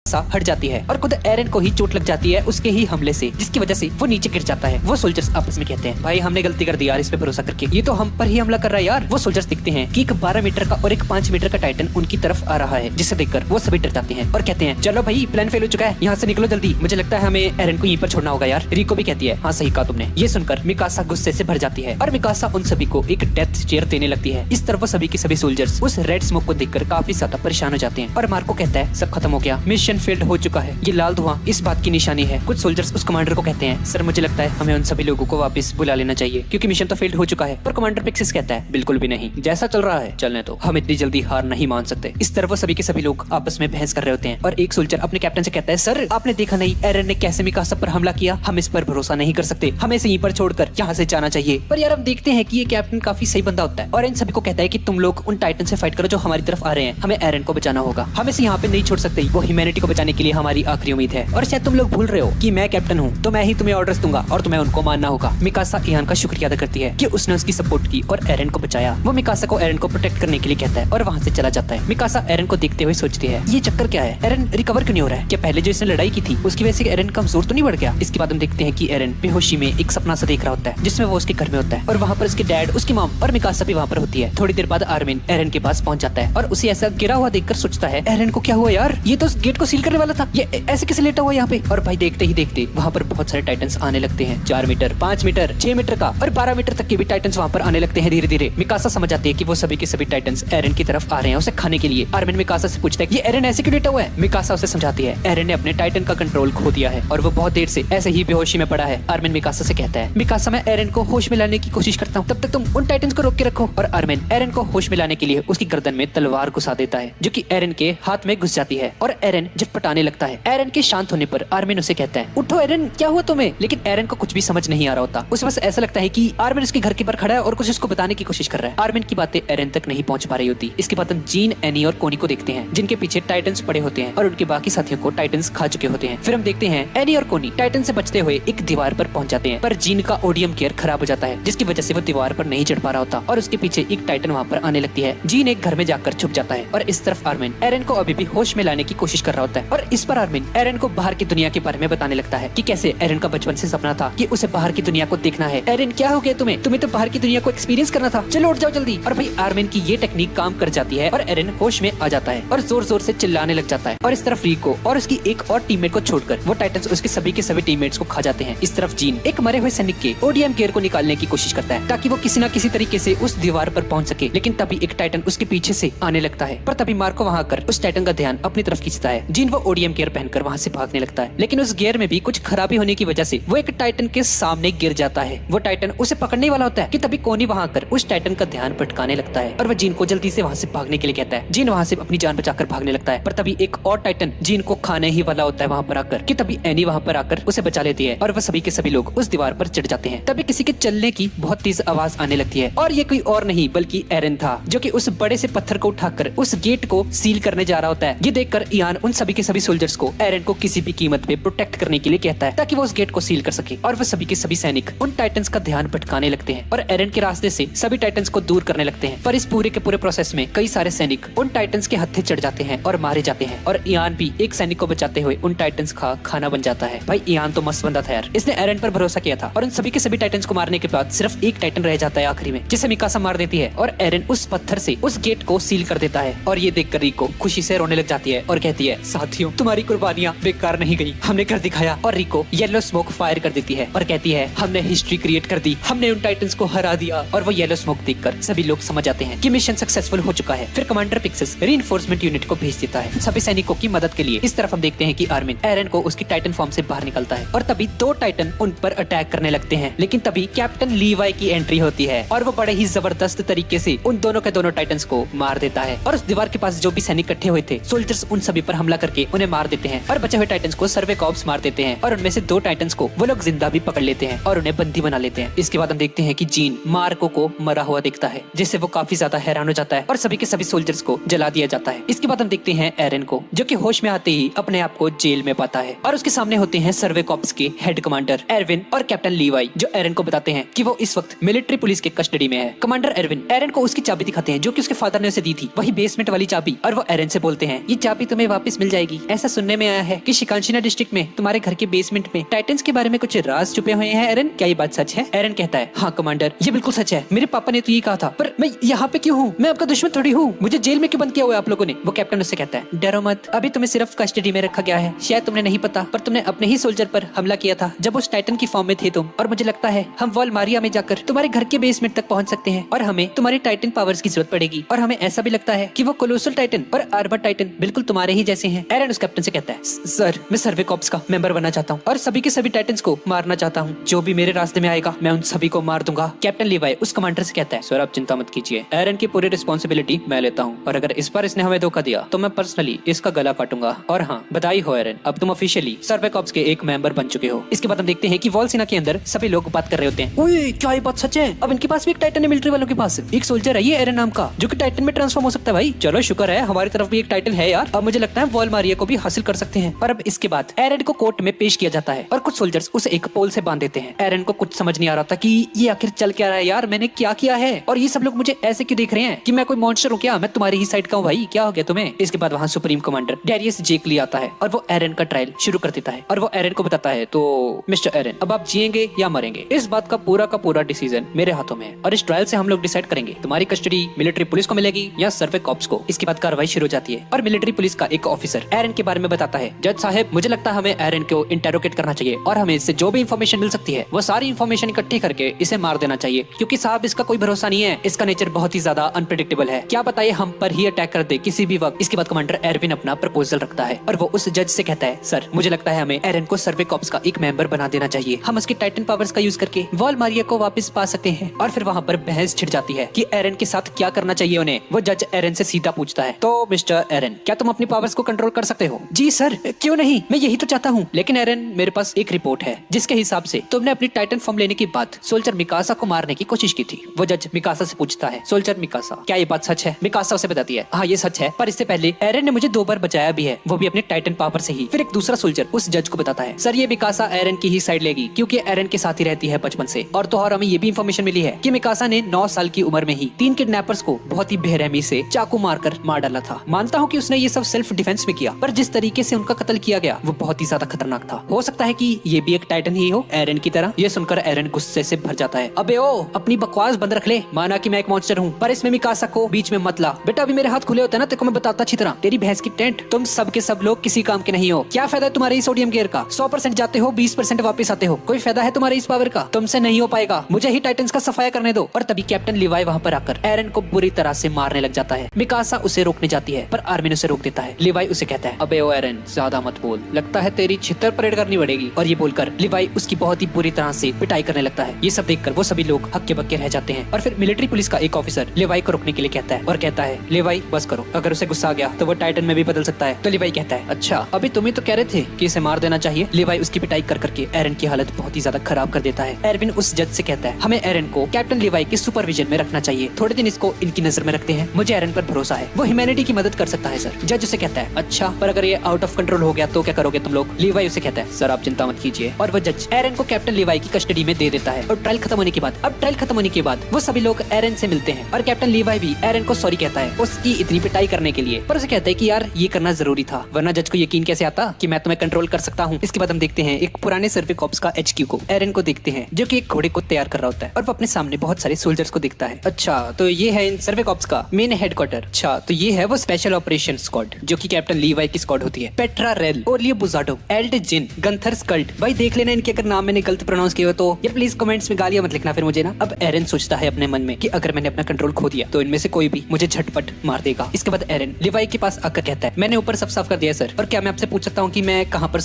हट जाती है और खुद एरन को ही चोट लग जाती है उसके ही हमले से, जिसकी वजह से वो नीचे गिर जाता है। वो सोल्जर्स आपस में कहते हैं भाई हमने गलती कर दी यार, इस पे भरोसा करके ये तो हम पर ही हमला कर रहा है यार। वो सोल्जर्स दिखते हैं कि एक 12 मीटर का और एक 5 मीटर का टाइटन उनकी तरफ आ रहा है, जिसे देखकर वो सभी डर जाते हैं और कहते हैं चलो भाई प्लान फेल हो चुका है, यहाँ से निकलो जल्दी, मुझे लगता है हमें एरन को यहीं पर छोड़ना होगा यार। रिको भी कहती है हाँ सही कहा तुमने। ये सुनकर मिकासा गुस्से से भर जाती है और मिकासा उन सभी को एक डेथ चेयर देने लगती है। इस तरह वो सभी के सभी सोल्जर्स उस रेड स्मोक को देखकर काफी ज्यादा परेशान हो जाते हैं और मार्को कहता है सब खत्म हो गया, मिशन फेल्ड हो चुका है, ये लाल धुआं इस बात की निशानी है। कुछ सोल्जर्स उस कमांडर को कहते हैं सर मुझे लगता है हमें उन सभी लोगों को वापस बुला लेना चाहिए क्योंकि मिशन तो फेल्ड हो चुका है। पर कमांडर पिक्सिस कहता है बिल्कुल भी नहीं, जैसा चल रहा है चलने दो, हम इतनी जल्दी हार नहीं मान सकते। इस तरह वो सभी के सभी लोग आपस में बहस कर रहे होते हैं और एक सोल्जर अपने कैप्टन से कहता है सर आपने देखा नहीं एरन ने कैसे मिकासा पर हमला किया, हम इस पर भरोसा नहीं कर सकते, हमें इसे यहीं पर छोड़कर यहाँ से जाना चाहिए। पर यार हम देखते हैं कि ये कैप्टन काफी सही बंदा होता है और इन सभी को कहता है कि तुम लोग उन टाइटन से फाइट करो जो हमारी तरफ आ रहे हैं, हमें एरन को बचाना होगा, हम इसे यहाँ पे नहीं छोड़ सकते, वो ह्यूमैनिटी को बचाने के लिए हमारी आखिरी उम्मीद है। और शायद तुम लोग भूल रहे हो कि मैं कैप्टन हूँ तो मैं ही तुम्हें ऑर्डर्स दूंगा और तुम्हें उनको मानना होगा। मिकासा इयान का शुक्रिया अदा करती है कि उसने उसकी सपोर्ट की और एरन को बचाया। वो मिकासा को एरन को प्रोटेक्ट करने के लिए कहता है और वहाँ से चला जाता है। मिकासा एरन को देखते हुए सोचती है ये चक्कर क्या है, एरन रिकवर क्यों नहीं हो रहा है, क्या पहले जो इसने लड़ाई की थी उसकी वजह से एरन कमजोर तो नहीं बढ़ गया। इसके बाद हम देखते हैं कि एरन बेहोशी में एक सपना सा देख रहा होता है जिसमें वो उसके घर में होता है और वहाँ पर उसके डैड, उसकी मॉम और मिकासा भी वहाँ पर होती है। थोड़ी देर बाद आर्मिन एरन के पास पहुंच जाता है और उसे ऐसा गिरा हुआ देखकर सोचता है एरन को क्या हुआ यार, ये तो गेट को सील करने वाला था, ये ऐसे कैसे लेटा हुआ यहाँ पे। और भाई देखते ही देखते वहाँ पर बहुत सारे टाइटन्स आने लगते हैं, 4 मीटर 5 मीटर 6 मीटर का और 12 मीटर तक के भी टाइटन्स वहाँ पर आने लगते हैं धीरे धीरे। मिकासा समझ जाती है कि वो सभी के सभी टाइटन्स एरन की तरफ आ रहे हैं उसे खाने के लिए। आर्मिन मिकासा से पूछता है कि ये एरन ऐसे क्यों लेटा हुआ है। मिकासा उसे समझाती है एरन ने अपने टाइटन का कंट्रोल खो दिया है और वो बहुत देर से ऐसे ही बेहोशी में पड़ा है। आर्मिन मिकासा से कहता है मिकासा मैं एरन को होश में लाने की कोशिश करता हूँ, तब तक तुम उन टाइटन्स को रोक के रखो। और आर्मिन एरन को होश में लाने के लिए उसकी गर्दन में तलवार घुसा देता है जो कि एरन के हाथ में घुस जाती है और एरन झटपटाने लगता है। एरन के शांत होने पर आर्मिन उसे कहता है उठो एरन क्या हुआ तुम्हें। लेकिन एरन को कुछ भी समझ नहीं आ रहा होता, उसे बस ऐसा लगता है कि आर्मिन उसके घर के बाहर खड़ा है और कुछ उसको बताने की कोशिश कर रहा है। आर्मिन की बातें एरन तक नहीं पहुंच पा रही होती। इसके बाद हम जीन, एनी और कोनी को देखते हैं जिनके पीछे टाइटन्स पड़े होते हैं और उनके बाकी साथियों को टाइटन्स खा चुके होते हैं। फिर हम देखते हैं एनी और कोनी टाइटन से बचते हुए एक दीवार पर पहुंच जाते हैं, पर जीन का ओडियम गियर खराब हो जाता है जिसकी वजह से वो दीवार पर नहीं चढ़ पा रहा होता और उसके पीछे एक टाइटन वहाँ पर आने लगती है। जीन एक घर में जाकर छुप जाता है और इस तरफ आर्मिन एरन को अभी भी होश में लाने की कोशिश कर रहा होता है और इस पर आर्मिन एरन को बाहर की दुनिया के बारे में बताने लगता है कि कैसे एरन का बचपन से सपना था कि उसे बाहर की दुनिया को देखना है। एरन क्या हो गया तुम्हें तो बाहर की दुनिया को एक्सपीरियंस करना था, चलो उठ जाओ जल्दी। और भाई आर्मिन की ये टेक्निक काम कर जाती है और एरन होश में आ जाता है और जोर जोर से चिल्लाने लग जाता है। और इस तरफ रिको और उसकी एक और टीममेट को छोड़कर वो टाइटन्स उसके सभी के सभी टीममेट्स को खा जाते हैं। इस तरफ जीन एक मरे हुए सैनिक के ओडीएम गियर को निकालने की कोशिश करता है ताकि वो किसी न किसी तरीके से उस दीवार पर पहुंच सके, लेकिन तभी एक टाइटन उसके पीछे से आने लगता है। पर तभी मार्को वहां आकर उस टाइटन का ध्यान अपनी तरफ खींचता है। जीन वो ओडीएम गियर पहनकर वहां से भागने लगता है, लेकिन उस गियर में भी कुछ खराबी होने की वजह से वो एक टाइटन के सामने गिर जाता है। वो टाइटन उसे पकड़ने वाला होता है कि तभी कोनी वहां आकर उस टाइटन का ध्यान भटकाने लगता है और वो जीन को जल्दी से वहां से भागने के लिए कहता है। जीन वहां से अपनी जान बचाकर भागने लगता है, पर तभी एक और टाइटन जीन को खाने ही वाला होता है वहां पर आकर कि तभी एनी वहां पर आकर उसे बचा लेती है और वह सभी के सभी लोग उस दीवार पर चढ़ जाते हैं। तभी किसी के चलने की बहुत तेज आवाज आने लगती है और ये कोई और नहीं बल्कि एरन था जो कि उस बड़े से पत्थर को उठाकर उस गेट को सील करने जा रहा होता है। ये देखकर इयान उन सभी के सभी सोल्जर्स को एरन को किसी भी कीमत पे प्रोटेक्ट करने के लिए कहता है ताकि वो उस गेट को सील कर सके और वह सभी के सभी सैनिक उन टाइटन्स का ध्यान भटकाने लगते हैं और एरन के रास्ते से सभी टाइटन्स को दूर करने लगते हैं। पर इस पूरे के पूरे प्रोसेस में कई सारे सैनिक उन टाइटन्स के हत्थे चढ़ जाते हैं और मारे जाते हैं और इयान भी एक सैनिक को बचाते हुए उन टाइटन्स का खाना बन जाता है। भाई इयान तो मस्त बंदा था यार, इसने एरन पर भरोसा किया था और उन सभी के सभी टाइटन्स को मारने के बाद सिर्फ एक टाइटन रह जाता है आखिरी में, जिसे मिकासा मार देती है और एरन उस पत्थर से उस गेट को सील कर देता है। और ये देखकर रिको खुशी से रोने लग जाती है और कहती है साथियों तुम्हारी कुर्बानियां बेकार नहीं गई, हमने कर दिखाया। और रिको येलो स्मोक फायर कर देती है और कहती है हमने हिस्ट्री क्रिएट कर दी, हमने उन टाइटन्स को हरा दिया। और वो येलो स्मोक देखकर सभी लोग समझ जाते हैं कि मिशन सक्सेसफुल हो चुका है। फिर कमांडर पिक्सिस रीइंफोर्समेंट यूनिट को भेज देता है सभी सैनिकों की मदद के लिए। इस तरफ हम देखते हैं कि आर्मिन एरन को उसकी टाइटन फॉर्म से बाहर निकलता है और तभी 2 टाइटन उन पर अटैक करने लगते हैं, लेकिन तभी कैप्टन लीवाई की एंट्री होती है और वो बड़े ही जबरदस्त तरीके से उन दोनों के दोनों टाइटन्स को मार देता है। और उस दीवार के पास जो भी सैनिक इकट्ठे हुए थे सोल्जर्स उन सभी पर हमला करके उन्हें मार देते हैं और बचे हुए टाइटन्स को सर्वे कॉप्स मार देते हैं और उनमें से 2 टाइटन्स को वो लोग जिंदा भी पकड़ लेते हैं और उन्हें बंदी बना लेते हैं। इसके बाद हम देखते हैं कि जीन मार्को को मरा हुआ दिखता है जिससे वो काफी ज्यादा हैरान हो जाता है और सभी के सभी सोल्जर्स को जला दिया जाता है। इसके बाद हम देखते हैं एरन को जो कि होश में आते ही अपने आप को जेल में पाता है और उसके सामने होते हैं सर्वे कॉप्स के हेड कमांडर एरविन और कैप्टन लीवाई जो एरन को बताते हैं कि वो इस वक्त मिलिट्री पुलिस के कस्टडी में है। कमांडर एरविन एरन को उसकी चाबी दिखाते हैं जो कि उसके फादर ने उसे दी थी, वही बेसमेंट वाली चाबी, और वो एरन से बोलते हैं ये चाबी तुम्हें वापस मिल जाएगी। ऐसा सुनने में आया है कि शिकांशिना डिस्ट्रिक्ट में तुम्हारे घर के बेसमेंट में टाइटन्स के बारे में कुछ राज छुपे हुए हैं। एरन, क्या ये बात सच है? एरन कहता है, हाँ कमांडर, ये बिल्कुल सच है। मेरे पापा ने तो ये कहा था, पर मैं यहाँ पे क्यों हूँ? मैं आपका दुश्मन थोड़ी हूँ। मुझे जेल में क्यों बंद किया हुआ है आप लोगों ने? वो कैप्टन उससे कहता है, डरो मत, अभी तुम्हें सिर्फ कस्टडी में रखा गया है। शायद तुमने नहीं पता, पर तुमने अपने ही सोल्जर पर हमला किया था जब उस टाइटन की फॉर्म में थे तुम। और मुझे लगता है हम वॉलमारिया में जाकर तुम्हारे घर के बेसमेंट तक पहुंच सकते हैं और हमें तुम्हारी टाइटन पावर्स की जरूरत पड़ेगी। और हमें ऐसा भी लगता है कि वो कोलोसल टाइटन और आर्मर टाइटन बिल्कुल तुम्हारे ही जैसे हैं। एरन उस कैप्टन से कहता है, सर मैं सर्वे कॉर्प्स का मेंबर बनना चाहता हूँ और सभी के सभी टाइटन्स को मारना चाहता हूँ। जो भी मेरे रास्ते में आएगा मैं उन सभी को मार दूंगा। कैप्टन लीवाई उस कमांडर से कहता है, सर आप चिंता मत कीजिए, एरन की पूरी रिस्पॉन्सिबिलिटी मैं लेता हूँ और अगर इस बार इसने हमें धोखा दिया तो मैं पर्सनली इसका गला काटूंगा। और हाँ, बधाई हो एरन, अब तुम ऑफिशियली सर्वे कॉर्प्स के एक मेंबर बन चुके हो। इसके बाद हम देखते हैं कि वॉल सेना के अंदर सभी लोग बात कर रहे होते हैं। ओए, क्या ये बात सच है? अब इनके पास भी एक टाइटन है, मिलिट्री वालों के पास एक सोल्जर है ये एरन नाम का, जो कि टाइटन में ट्रांसफॉर्म हो सकता है। भाई चलो शुक्र है हमारी तरफ भी एक टाइटन है यार। अब मुझे लगता है वॉलमारिया को भी हासिल कर सकते हैं। और अब इसके बाद एरन को कोर्ट में पेश किया जाता है और कुछ सोल्जर्स उसे एक पोल से बांध देते हैं। एरन को कुछ समझ नहीं आ रहा था कि ये आखिर चल क्या रहा है यार, मैंने क्या किया है और ये सब लोग मुझे ऐसे क्यों देख रहे हैं कि मैं कोई मॉन्स्टर हूँ क्या? मैं तुम्हारी ही साइड का हूँ भाई, क्या हो गया तुम्हें? इसके बाद वहाँ सुप्रीम कमांडर डेरियस जेकली आता है और वो एरन का ट्रायल शुरू कर देता है और वो एरन को बताता है, तो मिस्टर एरन, अब आप जिएंगे या मरेंगे, इस बात का पूरा डिसीजन मेरे हाथों में है और इस ट्रायल से हम लोग डिसाइड करेंगे तुम्हारी कस्टडी मिलिट्री पुलिस को मिलेगी या सर्वे कॉर्प्स को। इसके बाद कार्रवाई शुरू हो जाती है और मिलिट्री पुलिस का एक ऑफिसर एरन के बारे में बताता है, जज साहब मुझे लगता है हमें एरन को इंटेरोगेट करना चाहिए और हमें इससे जो भी इंफॉर्मेशन मिल सकती है वो सारी इंफॉर्मेशन इकट्ठी करके इसे मार देना चाहिए, क्योंकि साहब इसका कोई भरोसा नहीं है, इसका नेचर बहुत ही ज्यादा अनप्रेडिक्टेबल है, क्या बताइए हम पर ही अटैक कर दे किसी भी वक्त। इसके बाद कमांडर एरविन अपना प्रपोजल रखता है और वो उस जज से कहता है, सर मुझे लगता है हमें एरन को सर्वे कॉर्प्स का एक मेंबर बना देना चाहिए, हम उसके टाइटन पावर्स का यूज करके वॉलमारिया को वापस पा सकते हैं। और फिर वहाँ पर बहस छिड़ जाती है कि एरन के साथ क्या करना चाहिए उन्हें। वो जज एरन से सीधा पूछता है, तो मिस्टर एरन, क्या तुम अपनी पावर्स को कंट्रोल कर सकते हो? जी सर, क्यों नहीं, मैं यही तो चाहता हूँ। लेकिन एरन, मेरे पास एक रिपोर्ट है जिसके हिसाब से तुमने अपनी टाइटन फॉर्म लेने के बाद सोल्जर मिकासा को मारने की कोशिश की थी। वो जज मिकासा से पूछता है, सोल्जर मिकासा, क्या ये बात सच है? मिकासा उसे बताती है, हाँ ये सच है, पर इससे पहले एरन ने मुझे 2 बार बचाया भी है, वो भी अपने टाइटन पावर से ही। फिर एक दूसरा सोल्जर उस जज को बताता है, सर ये मिकासा एरन की ही साइड लेगी क्योंकि एरन के साथ ही रहती है बचपन से। और तो और हमें ये भी इंफॉर्मेशन मिली है कि मिकासा ने 9 साल की उम्र में ही 3 किडनैपर्स को बहुत ही बेरहमी से चाकू मारकर मार डाला था। मानता हूँ कि उसने ये सब सेल्फ डिफेंस में किया, पर जिस तरीके से उनका कत्ल किया गया वो बहुत ही ज्यादा खतरनाक था। हो सकता है कि ये भी एक टाइटन ही हो एरन की तरह। ये सुनकर एरन गुस्से से भर जाता है, अबे ओ, अपनी बकवास बंद रख ले, माना कि मैं एक मॉन्स्टर हूँ पर इसमें मिकासा को बीच में मत ला। बेटा अभी मेरे हाथ खुले होते ना तेरे को मैं बताता अच्छी तरह, तेरी भैंस की टेंट, तुम सब के सब लोग किसी काम के नहीं हो। क्या फायदा है तुम्हारे इस सोडियम गियर का? 100% जाते हो, 20% वापस आते हो, कोई फायदा है तुम्हारे इस पावर का? तुमसे नहीं हो पाएगा, मुझे ही टाइटन्स का सफाया करने दो। और तभी कैप्टन लिवाई वहाँ पर आकर एरन को बुरी तरह से मारने लग जाता है। मिकासा उसे रोकने जाती है पर आर्मिन उसे रोक देता है। लिवाई उसे कहता है, अबे ओ एरन, ज्यादा मत बोल, लगता है तेरी छितर परेड करनी पड़ेगी। और ये बोलकर लिवाई उसकी बहुत ही बुरी तरह से पिटाई करने लगता है। ये सब देखकर वो सभी लोग हक्के बक्के रह जाते हैं। और फिर मिलिट्री पुलिस का एक ऑफिसर लिवाई को रोकने के लिए कहता है और कहता है, लिवाई बस करो, अगर उसे गुस्सा आ गया तो वो टाइटन में भी बदल सकता है। तो लिवाई कहता है, अच्छा अभी तुम ही तो कह रहे थे कि इसे मार देना चाहिए। लिवाई उसकी पिटाई कर करके एरन की हालत बहुत ही ज्यादा खराब कर देता है। एरविन उस जज से कहता है, हमें एरन को कैप्टन लिवाई के सुपरविजन में रखना चाहिए, थोड़े दिन इसको इनकी नजर में रखते हैं, मुझे एरन पर भरोसा है, वो ह्यूमैनिटी की मदद कर सकता है सर। जज उसे कहता है, अच्छा पर अगर ये आउट ऑफ कंट्रोल हो गया तो क्या करोगे तुम लोग? लिवाई उसे कहता है, सर आप चिंता मत कीजिए। और वो जज एरन को कैप्टन लिवाई की कस्टडी में दे देता है। और ट्रायल खत्म होने के बाद वो सभी लोग एरन से मिलते हैं और कैप्टन लिवाई भी एरन को सॉरी कहता है उसकी इतनी पिटाई करने के लिए, पर उसे कहता है कि यार ये करना जरूरी था, वरना जज को यकीन कैसे आता कि मैं तुम्हें कंट्रोल कर सकता हूँ। इसके बाद हम देखते हैं एक पुराने सर्वे कॉर्प्स का HQ को। एरन को देखते हैं जो कि एक घोड़े को तैयार कर रहा होता है और वो अपने सामने बहुत सारे सोल्जर्स को देखता है। अच्छा तो ये है इन सर्वे कॉर्प्स का मेन हेडक्वार्टर। अच्छा तो ये है वो स्पेशल ऑपरेशन स्क्वाड जो कि कैप्टन लीवाई की स्क्वाड होती है। पेट्रा रेल, ओलियो बुजाडो, एल्ड जिन, गंथर स्कल्ट। भाई देख लेना इनके अगर नाम मैंने गलत प्रोनाउंस किया हो तो ये प्लीज कमेंट्स में गालियां मत लिखना फिर मुझे ना। अब एरन सोचता है अपने मन में कि अगर मैंने अपना कंट्रोल खो दिया तो इनमें से कोई भी मुझे झटपट मार देगा। इसके बाद एरन लिवाई के पास आकर कहता है, मैंने ऊपर सब साफ कर दिया सर, और क्या मैं आपसे पूछ सकता हूँ कि मैं कहाँ पर